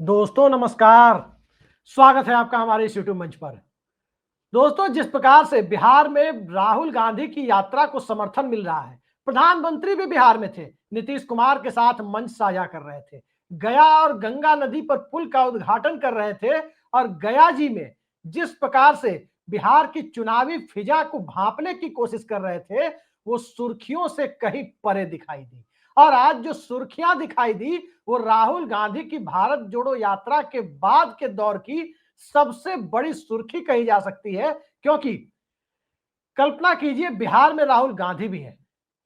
दोस्तों नमस्कार। स्वागत है आपका हमारे इस यूट्यूब मंच पर। दोस्तों, जिस प्रकार से बिहार में राहुल गांधी की यात्रा को समर्थन मिल रहा है, प्रधानमंत्री भी बिहार में थे, नीतीश कुमार के साथ मंच साझा कर रहे थे, गया और गंगा नदी पर पुल का उद्घाटन कर रहे थे और गया जी में जिस प्रकार से बिहार की चुनावी फिजा को भांपने की कोशिश कर रहे थे, वो सुर्खियों से कहीं परे दिखाई दी। और आज जो सुर्खियां दिखाई दी वो राहुल गांधी की भारत जोड़ो यात्रा के बाद के दौर की सबसे बड़ी सुर्खी कही जा सकती है, क्योंकि कल्पना कीजिए बिहार में राहुल गांधी भी हैं,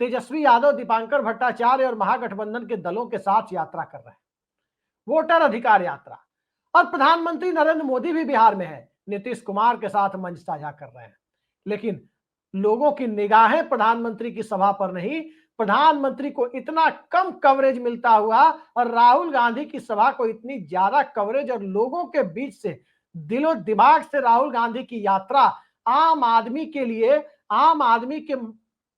तेजस्वी यादव, दीपांकर भट्टाचार्य और महागठबंधन के दलों के साथ यात्रा कर रहे हैं, वोटर अधिकार यात्रा। और प्रधानमंत्री नरेंद्र मोदी भी बिहार में है, नीतीश कुमार के साथ मंच साझा कर रहे हैं। लेकिन लोगों की निगाहें प्रधानमंत्री की सभा पर नहीं, प्रधानमंत्री को इतना कम कवरेज मिलता हुआ और राहुल गांधी की सभा को इतनी ज्यादा कवरेज और लोगों के बीच से दिलो दिमाग से राहुल गांधी की यात्रा आम आदमी के लिए, आम आदमी के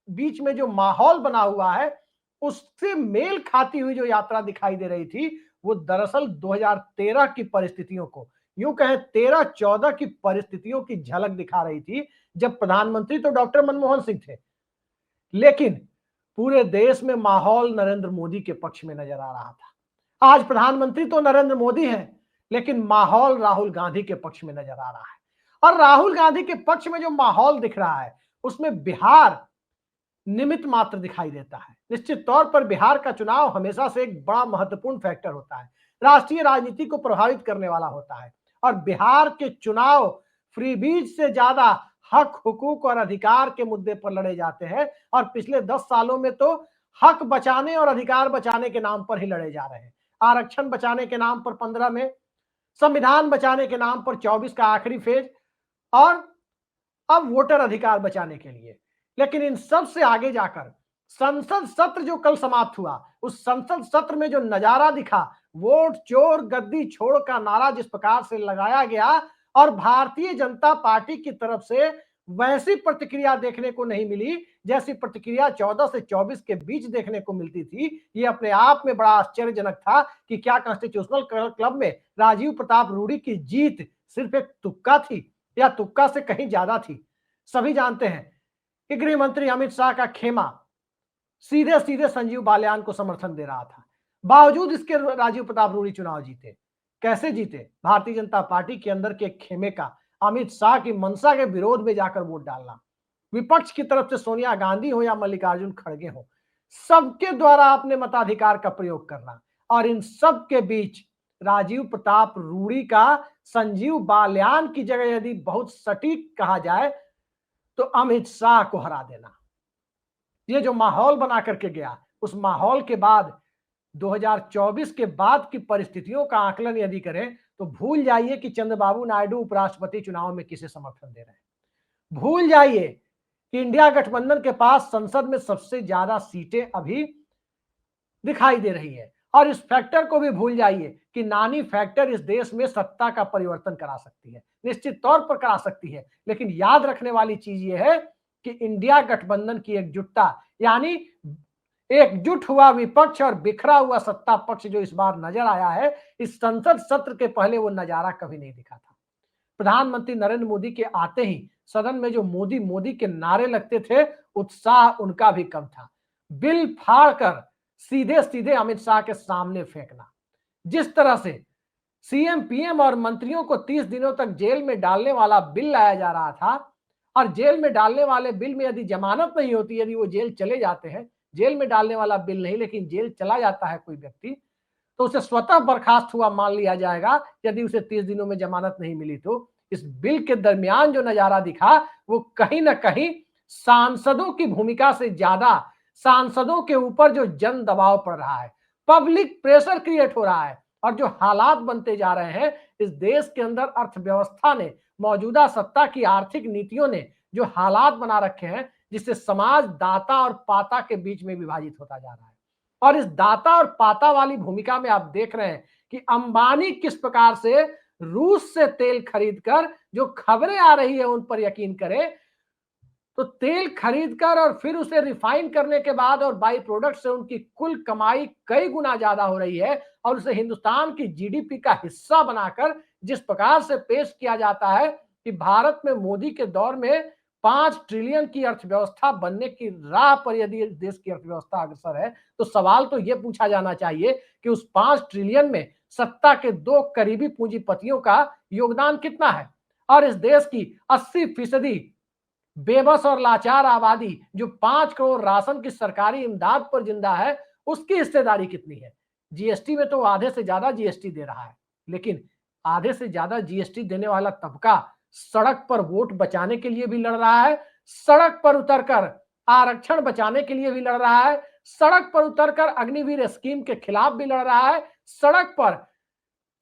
बीच में जो माहौल बना हुआ है उससे मेल खाती हुई जो यात्रा दिखाई दे रही थी, वो दरअसल 2013 की परिस्थितियों को, यूं कहें 13-14 की परिस्थितियों की झलक दिखा रही थी, जब प्रधानमंत्री तो डॉक्टर मनमोहन सिंह थे, लेकिन पूरे देश में माहौल नरेंद्र मोदी के पक्ष में नजर आ रहा था। आज प्रधानमंत्री तो नरेंद्र मोदी है, लेकिन माहौल राहुल गांधी के पक्ष में नजर आ रहा है। और राहुल गांधी के पक्ष में जो माहौल दिख रहा है उसमें बिहार निमित्त मात्र दिखाई देता है। निश्चित तौर पर बिहार का चुनाव हमेशा से एक बड़ा महत्वपूर्ण फैक्टर होता है, राष्ट्रीय राजनीति को प्रभावित करने वाला होता है। और बिहार के चुनाव फ्रीबीज से ज्यादा हक, हुकूक और अधिकार के मुद्दे पर लड़े जाते हैं। और पिछले 10 सालों में तो हक बचाने और अधिकार बचाने के नाम पर ही लड़े जा रहे हैं। आरक्षण बचाने के नाम पर 15 में, संविधान बचाने के नाम पर 24 का आखिरी फेज, और अब वोटर अधिकार बचाने के लिए। लेकिन इन सब से आगे जाकर संसद सत्र जो कल समाप्त हुआ, उस संसद सत्र में जो नजारा दिखा, वोट चोर गद्दी छोड़ का नारा जिस प्रकार से लगाया गया और भारतीय जनता पार्टी की तरफ से वैसी प्रतिक्रिया देखने को नहीं मिली जैसी प्रतिक्रिया 14 से 24 के बीच देखने को मिलती थी। ये अपने आप में बड़ा आश्चर्यजनक था कि क्या कॉन्स्टिट्यूशनल क्लब में राजीव प्रताप रूडी की जीत सिर्फ एक तुक्का थी या तुक्का से कहीं ज्यादा थी। सभी जानते हैं कि गृह मंत्री अमित शाह का खेमा सीधे सीधे संजीव बालियान को समर्थन दे रहा था, बावजूद इसके राजीव प्रताप रूडी चुनाव जीते। कैसे जीते? भारतीय जनता पार्टी के अंदर के खेमे का अमित शाह की मंशा के विरोध में जाकर वोट डालना, विपक्ष की तरफ से सोनिया गांधी हो या मल्लिकार्जुन खड़गे हो, सबके द्वारा अपने मताधिकार का प्रयोग करना। और इन सब के बीच राजीव प्रताप रूडी का संजीव बालियान की जगह यदि बहुत सटीक कहा जाए तो अमित शाह को हरा देना। ये जो माहौल बना करके गया, उस माहौल के बाद 2024 के बाद की परिस्थितियों का आकलन यदि करें तो भूल जाइए कि चंद्रबाबू नायडू उपराष्ट्रपति चुनाव में किसे समर्थन दे रहे हैं। भूल जाइए कि इंडिया गठबंधन के पास संसद में सबसे ज्यादा सीटें अभी दिखाई दे रही है। और इस फैक्टर को भी भूल जाइए कि नानी फैक्टर इस देश में सत्ता का परिवर्तन करा सकती है, निश्चित तौर पर करा सकती है। लेकिन याद रखने वाली चीज यह है कि इंडिया गठबंधन की एकजुटता, यानी एकजुट हुआ विपक्ष और बिखरा हुआ सत्ता पक्ष जो इस बार नजर आया है, इस संसद सत्र के पहले वो नजारा कभी नहीं दिखा था। प्रधानमंत्री नरेंद्र मोदी के आते ही सदन में जो मोदी मोदी के नारे लगते थे, उत्साह उनका भी कम था। बिल फाड़कर सीधे सीधे अमित शाह के सामने फेंकना, जिस तरह से सीएम पीएम और मंत्रियों को 30 दिनों तक जेल में डालने वाला बिल लाया जा रहा था, और जेल में डालने वाले बिल में यदि जमानत नहीं होती, यदि वो जेल चले जाते हैं, जेल में डालने वाला बिल नहीं लेकिन जेल चला जाता है कोई व्यक्ति, तो उसे स्वतः बर्खास्त हुआ मान लिया जाएगा यदि उसे 30 दिनों में जमानत नहीं मिली। तो इस बिल के दरमियान जो नजारा दिखा वो कहीं ना कहीं सांसदों की भूमिका से ज्यादा सांसदों के ऊपर जो जन दबाव पड़ रहा है, पब्लिक प्रेशर क्रिएट हो रहा है, और जो हालात बनते जा रहे हैं इस देश के अंदर, अर्थव्यवस्था ने, मौजूदा सत्ता की आर्थिक नीतियों ने जो हालात बना रखे हैं, जिससे समाज दाता और पाता के बीच में विभाजित होता जा रहा है। और इस दाता और पाता वाली भूमिका में आप देख रहे हैं कि अंबानी किस प्रकार से रूस से तेल खरीद कर, जो खबरें आ रही है उन पर यकीन करें, तो तेल खरीदकर और फिर उसे रिफाइन करने के बाद और बाई प्रोडक्ट से उनकी कुल कमाई कई गुना ज्यादा हो रही है और उसे हिंदुस्तान की जीडीपी का हिस्सा बनाकर जिस प्रकार से पेश किया जाता है कि भारत में मोदी के दौर में 5 ट्रिलियन की अर्थव्यवस्था बनने की राह पर यदि देश की अर्थव्यवस्था अग्रसर है, तो सवाल तो यह पूछा जाना चाहिए कि उस 5 ट्रिलियन में सत्ता के 2 करीबी पूंजीपतियों का योगदान कितना है और इस देश की 80% बेबस और लाचार आबादी जो 5 करोड़ राशन की सरकारी इमदाद पर जिंदा है, उसकी हिस्सेदारी कितनी है। जीएसटी में तो आधे से ज्यादा जीएसटी दे रहा है, लेकिन आधे से ज्यादा जीएसटी देने वाला तबका सड़क पर वोट बचाने के लिए भी लड़ रहा है, सड़क पर उतरकर आरक्षण बचाने के लिए भी लड़ रहा है, सड़क पर उतरकर अग्निवीर स्कीम के खिलाफ भी लड़ रहा है, सड़क पर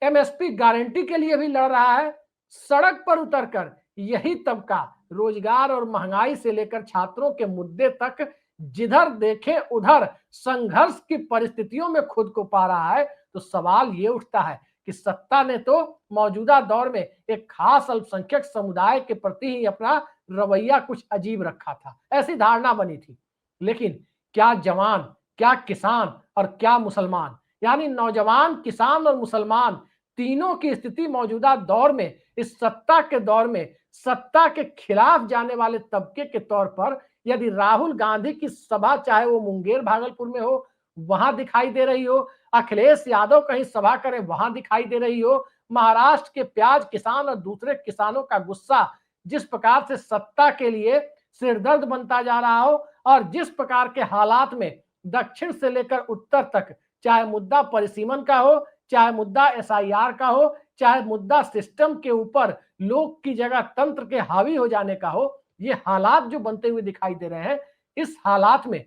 एमएसपी गारंटी के लिए भी लड़ रहा है। सड़क पर उतरकर यही तबका रोजगार और महंगाई से लेकर छात्रों के मुद्दे तक जिधर देखे उधर संघर्ष की परिस्थितियों में खुद को पा रहा है। तो सवाल ये उठता है कि सत्ता ने तो मौजूदा दौर में एक खास अल्पसंख्यक समुदाय के प्रति ही अपना रवैया कुछ अजीब रखा था, ऐसी धारणा बनी थी। लेकिन क्या जवान, क्या किसान और क्या मुसलमान, यानी नौजवान, किसान और मुसलमान तीनों की स्थिति मौजूदा दौर में, इस सत्ता के दौर में, सत्ता के खिलाफ जाने वाले तबके के तौर पर यदि राहुल गांधी की सभा चाहे वो मुंगेर भागलपुर में हो वहां दिखाई दे रही हो, अखिलेश यादव कहीं सभा करें वहां दिखाई दे रही हो, महाराष्ट्र के प्याज किसान और दूसरे किसानों का गुस्सा जिस प्रकार से सत्ता के लिए सिरदर्द बनता जा रहा हो और जिस प्रकार के हालात में दक्षिण से लेकर उत्तर तक, चाहे मुद्दा परिसीमन का हो, चाहे मुद्दा एसआईआर का हो, चाहे मुद्दा सिस्टम के ऊपर लोग की जगह तंत्र के हावी हो जाने का हो, ये हालात जो बनते हुए दिखाई दे रहे हैं, इस हालात में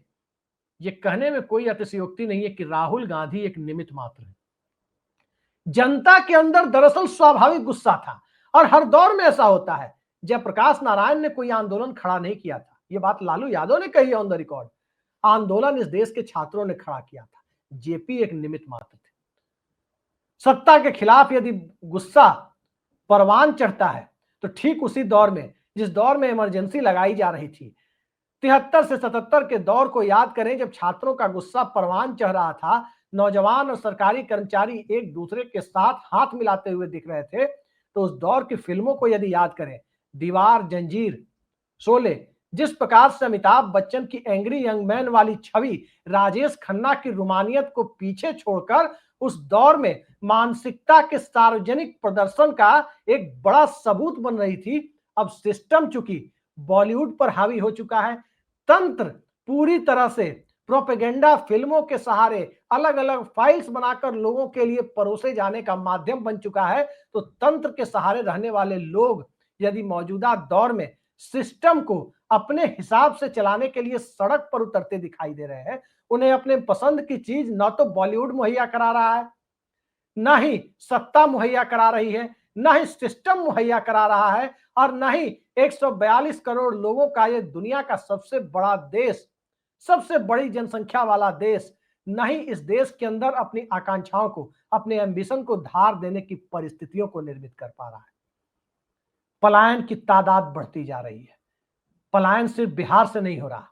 ये कहने में कोई अतिशयोक्ति नहीं है कि राहुल गांधी एक निमित्त मात्र है। जनता के अंदर दरअसल स्वाभाविक गुस्सा था और हर दौर में ऐसा होता है। जयप्रकाश नारायण ने कोई आंदोलन खड़ा नहीं किया था, ये बात लालू यादव ने कही ऑन द रिकॉर्ड। आंदोलन इस देश के छात्रों ने खड़ा किया था। जेपी एक निमित्त मात्र थे। सत्ता के खिलाफ यदि गुस्सा परवान चढ़ता है तो ठीक उसी दौर में, जिस दौर में इमरजेंसी लगाई जा रही थी, 73 से 77 के दौर को याद करें जब छात्रों का गुस्सा परवान चढ़ रहा था, नौजवान और सरकारी कर्मचारी एक दूसरे के साथ हाथ मिलाते हुए दिख रहे थे, तो उस दौर की फिल्मों को यदि याद करें, दीवार, जंजीर, शोले, जिस प्रकार से अमिताभ बच्चन की एंग्री यंग मैन वाली छवि राजेश खन्ना की रुमानियत को पीछे छोड़कर उस दौर में मानसिकता के सार्वजनिक प्रदर्शन का एक बड़ा सबूत बन रही थी। अब सिस्टम चूंकि बॉलीवुड पर हावी हो चुका है, तंत्र पूरी तरह से प्रोपेगेंडा फिल्मों के सहारे अलग अलग फाइल्स बनाकर लोगों के लिए परोसे जाने का माध्यम बन चुका है, तो तंत्र के सहारे रहने वाले लोग यदि मौजूदा दौर में सिस्टम को अपने हिसाब से चलाने के लिए सड़क पर उतरते दिखाई दे रहे हैं, उन्हें अपने पसंद की चीज न तो बॉलीवुड मुहैया करा रहा है, न ही सत्ता मुहैया करा रही है, न ही सिस्टम मुहैया करा रहा है और न ही 142 करोड़ लोगों का ये दुनिया का सबसे बड़ा देश, सबसे बड़ी जनसंख्या वाला देश, न ही इस देश के अंदर अपनी आकांक्षाओं को, अपने एम्बिशन को धार देने की परिस्थितियों को निर्मित कर पा रहा है। पलायन की तादाद बढ़ती जा रही है। पलायन सिर्फ बिहार से नहीं हो रहा,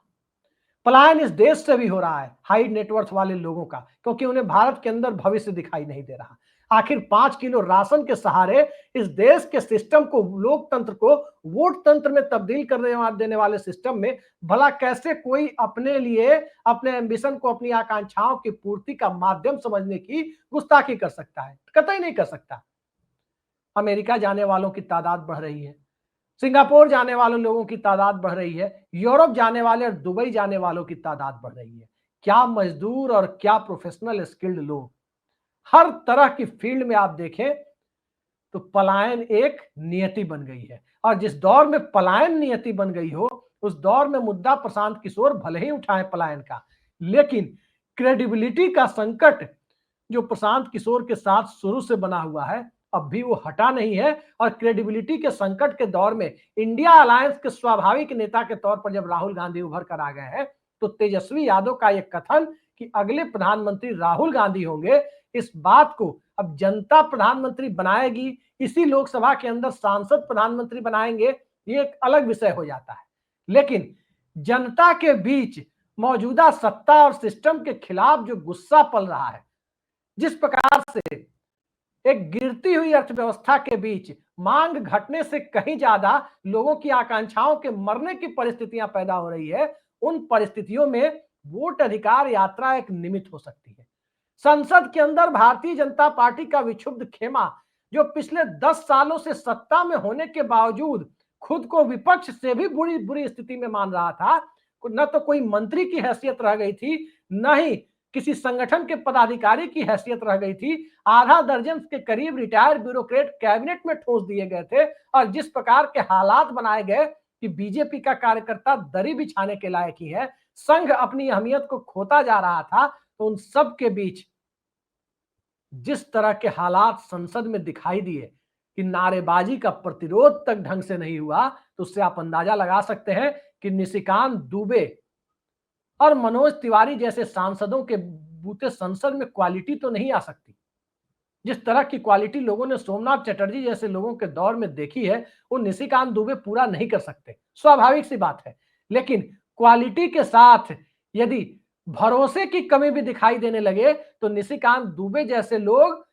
पलायन इस देश से भी हो रहा है, हाई नेटवर्थ वाले लोगों का, क्योंकि उन्हें भारत के अंदर भविष्य दिखाई नहीं दे रहा। आखिर 5 किलो राशन के सहारे इस देश के सिस्टम को, लोकतंत्र को वोट तंत्र में तब्दील करने देने वाले सिस्टम में भला कैसे कोई अपने लिए, अपने एम्बिशन को, अपनी आकांक्षाओं की पूर्ति का माध्यम समझने की गुस्ताखी कर सकता है? कतई नहीं कर सकता। अमेरिका जाने वालों की तादाद बढ़ रही है, सिंगापुर जाने वाले लोगों की तादाद बढ़ रही है, यूरोप जाने वाले और दुबई जाने वालों की तादाद बढ़ रही है। क्या मजदूर और क्या प्रोफेशनल स्किल्ड लोग, हर तरह की फील्ड में आप देखें तो पलायन एक नियति बन गई है। और जिस दौर में पलायन नियति बन गई हो, उस दौर में मुद्दा प्रशांत किशोर भले ही उठाए पलायन का, लेकिन क्रेडिबिलिटी का संकट जो प्रशांत किशोर के साथ शुरू से बना हुआ है, अब भी वो हटा नहीं है। और क्रेडिबिलिटी के संकट के दौर में इंडिया अलायंस के स्वाभाविक नेता के तौर पर जब राहुल गांधी उभर कर आ गए हैं, तो तेजस्वी यादव का यह कथन कि अगले प्रधानमंत्री राहुल गांधी होंगे, इस बात को अब जनता प्रधानमंत्री बनाएगी, इसी लोकसभा के अंदर सांसद प्रधानमंत्री बनाएंगे, ये एक अलग विषय हो जाता है। लेकिन जनता के बीच मौजूदा सत्ता और सिस्टम के खिलाफ जो गुस्सा पल रहा है, जिस प्रकार से एक गिरती हुई अर्थव्यवस्था के बीच मांग घटने से कहीं ज्यादा लोगों की आकांक्षाओं के मरने की परिस्थितियां पैदा हो रही है, उन परिस्थितियों में वोट अधिकार यात्रा एक निमित्त हो सकती है। संसद के अंदर भारतीय जनता पार्टी का विक्षुब्ध खेमा, जो पिछले 10 सालों से सत्ता में होने के बावजूद खुद को विपक्ष से भी बुरी बुरी स्थिति में मान रहा था, न तो कोई मंत्री की हैसियत रह गई थी, न ही किसी संगठन के पदाधिकारी की हैसियत रह गई थी। आधा दर्जन के करीब रिटायर्ड ब्यूरोक्रेट कैबिनेट में ठोस दिए गए थे और जिस प्रकार के हालात बनाए गए कि बीजेपी का कार्यकर्ता दरी बिछाने के लायक ही है, संघ अपनी अहमियत को खोता जा रहा था, तो उन सब के बीच जिस तरह के हालात संसद में दिखाई दिए कि नारेबाजी का प्रतिरोध तक ढंग से नहीं हुआ, तो उससे आप अंदाजा लगा सकते हैं कि निशिकांत दुबे और मनोज तिवारी जैसे सांसदों के बूते संसद में क्वालिटी तो नहीं आ सकती। जिस तरह की क्वालिटी लोगों ने सोमनाथ चटर्जी जैसे लोगों के दौर में देखी है, वो निशिकांत दुबे पूरा नहीं कर सकते, स्वाभाविक सी बात है। लेकिन क्वालिटी के साथ यदि भरोसे की कमी भी दिखाई देने लगे, तो निशिकांत दुबे जैसे लोग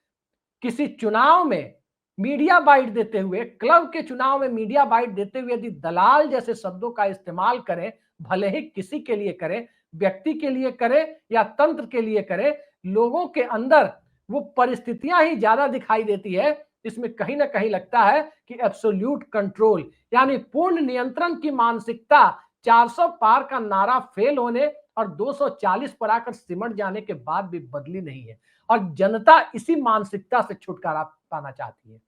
किसी चुनाव में मीडिया बाइट देते हुए, क्लब के चुनाव में मीडिया बाइट देते हुए यदि दलाल जैसे शब्दों का इस्तेमाल करें, भले ही किसी के लिए करें, व्यक्ति के लिए करें या तंत्र के लिए करें, लोगों के अंदर वो परिस्थितियां ही ज्यादा दिखाई देती है। इसमें कहीं ना कहीं लगता है कि एब्सोल्यूट कंट्रोल यानी पूर्ण नियंत्रण की मानसिकता 400 पार का नारा फेल होने और 240 पर आकर सिमट जाने के बाद भी बदली नहीं है, और जनता इसी मानसिकता से छुटकारा पाना चाहती है।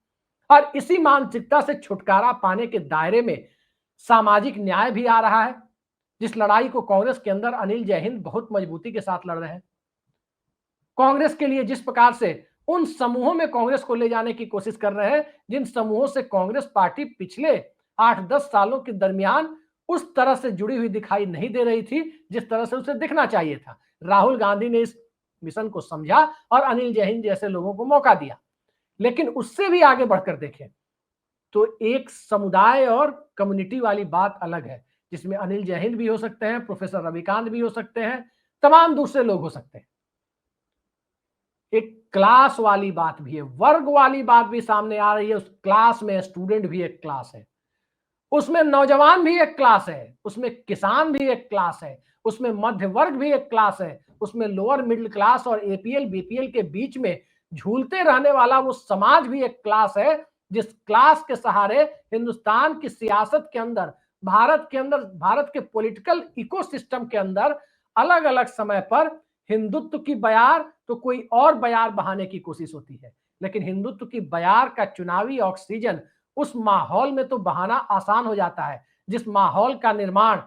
और इसी मानसिकता से छुटकारा पाने के दायरे में सामाजिक न्याय भी आ रहा है, जिस लड़ाई को कांग्रेस के अंदर अनिल जैहिंद बहुत मजबूती के साथ लड़ रहे हैं। कांग्रेस के लिए जिस प्रकार से उन समूहों में कांग्रेस को ले जाने की कोशिश कर रहे हैं जिन समूहों से कांग्रेस पार्टी पिछले 8-10 सालों के दरमियान उस तरह से जुड़ी हुई दिखाई नहीं दे रही थी जिस तरह से उसे दिखना चाहिए था। राहुल गांधी ने इस मिशन को समझा और अनिल जैहिंद जैसे लोगों को मौका दिया। लेकिन उससे भी आगे बढ़कर देखें तो एक समुदाय और कम्युनिटी वाली बात अलग है, जिसमें अनिल जैहिंद भी हो सकते हैं, प्रोफेसर रविकांत भी हो सकते हैं, तमाम दूसरे लोग हो सकते हैं। एक क्लास वाली बात भी है, वर्ग वाली बात भी सामने आ रही है। उस क्लास में स्टूडेंट भी एक क्लास है, उसमें नौजवान भी एक क्लास है, उसमें किसान भी एक क्लास है, उसमें मध्य वर्ग भी एक क्लास है, उसमें लोअर मिडिल क्लास और एपीएल बीपीएल के बीच में झूलते रहने वाला वो समाज भी एक क्लास है, जिस क्लास के सहारे हिंदुस्तान की सियासत के अंदर, भारत के अंदर, भारत के पॉलिटिकल इकोसिस्टम के अंदर अलग अलग समय पर हिंदुत्व की बयार तो कोई और बयार बहाने की कोशिश होती है। लेकिन हिंदुत्व की बयार का चुनावी ऑक्सीजन उस माहौल में तो बहाना आसान हो जाता है जिस माहौल का निर्माण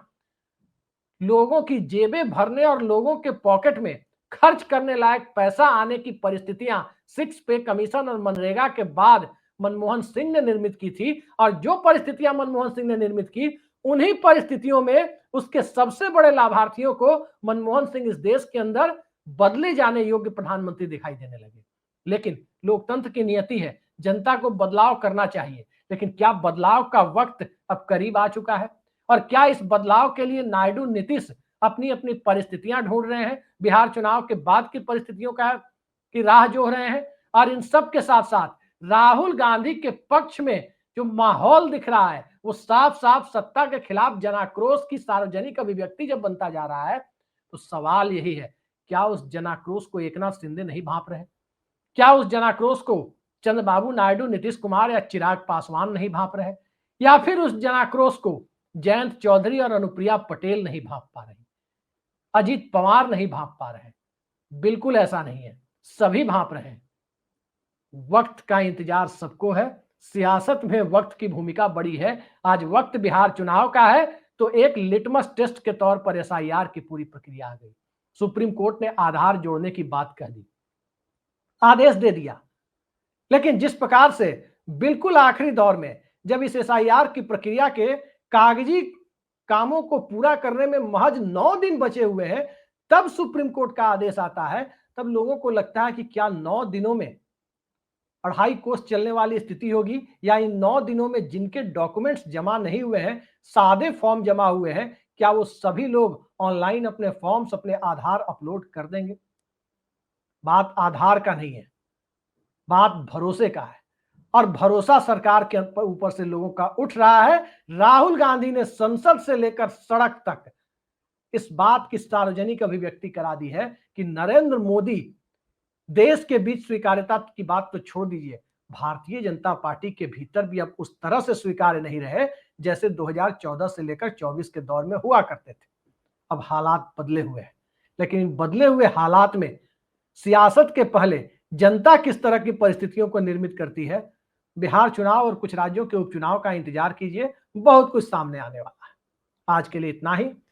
लोगों की जेबें भरने और लोगों के पॉकेट में खर्च करने लायक पैसा आने की परिस्थितियां 6 पे कमीशन और मनरेगा के बाद मनमोहन सिंह ने निर्मित की थी। और जो परिस्थितियां मनमोहन सिंह ने निर्मित की, उन्हीं परिस्थितियों में उसके सबसे बड़े लाभार्थियों को मनमोहन सिंह इस देश के अंदर बदले जाने योग्य प्रधानमंत्री दिखाई देने लगे। लेकिन लोकतंत्र की नियति है, जनता को बदलाव करना चाहिए, लेकिन क्या बदलाव का वक्त अब करीब आ चुका है? और क्या इस बदलाव के लिए नायडू नीतीश अपनी अपनी परिस्थितियां ढूंढ रहे हैं, बिहार चुनाव के बाद की परिस्थितियों की राह जोह रहे हैं? और इन सब के साथ साथ राहुल गांधी के पक्ष में जो माहौल दिख रहा है वो साफ साफ सत्ता के खिलाफ जनाक्रोश की सार्वजनिक अभिव्यक्ति जब बनता जा रहा है, तो सवाल यही है, क्या उस जनाक्रोश को एकनाथ शिंदे नहीं भांप रहे? क्या उस जनाक्रोश को चंद्रबाबू नायडू, नीतीश कुमार या चिराग पासवान नहीं भांप रहे? या फिर उस जनाक्रोश को जयंत चौधरी और अनुप्रिया पटेल नहीं भांप पा रहे, अजीत पवार नहीं भांप पा रहे? बिल्कुल ऐसा नहीं है, सभी भांप रहे हैं। वक्त का इंतजार सबको है, सियासत में वक्त की भूमिका बड़ी है। आज वक्त बिहार चुनाव का है, तो एक लिटमस टेस्ट के तौर पर एसआईआर की पूरी प्रक्रिया आ गई। सुप्रीम कोर्ट ने आधार जोड़ने की बात कह दी, आदेश दे दिया। लेकिन जिस प्रकार से बिल्कुल आखिरी दौर में जब इस एसआईआर की प्रक्रिया के कागजी कामों को पूरा करने में महज 9 दिन बचे हुए हैं, तब सुप्रीम कोर्ट का आदेश आता है, तब लोगों को लगता है कि क्या 9 दिनों में 2.5 कोस चलने वाली स्थिति होगी, या इन 9 दिनों में जिनके डॉक्यूमेंट्स जमा नहीं हुए हैं, सादे फॉर्म जमा हुए हैं, क्या वो सभी लोग ऑनलाइन अपने फॉर्म्स, अपने आधार अपलोड कर देंगे? बात आधार का नहीं है, बात भरोसे का है। और भरोसा सरकार के ऊपर से लोगों का उठ रहा है। राहुल गांधी ने संसद से लेकर सड़क तक इस बात की सार्वजनिक अभिव्यक्ति करा दी है कि नरेंद्र मोदी देश के बीच स्वीकार्यता की बात तो छोड़ दीजिए, भारतीय जनता पार्टी के भीतर भी अब उस तरह से स्वीकार्य नहीं रहे जैसे 2014 से लेकर 24 के दौर में हुआ करते थे। अब हालात बदले हुए हैं, लेकिन बदले हुए हालात में सियासत के पहले जनता किस तरह की परिस्थितियों को निर्मित करती है, बिहार चुनाव और कुछ राज्यों के उपचुनाव का इंतजार कीजिए, बहुत कुछ सामने आने वाला है। आज के लिए इतना ही।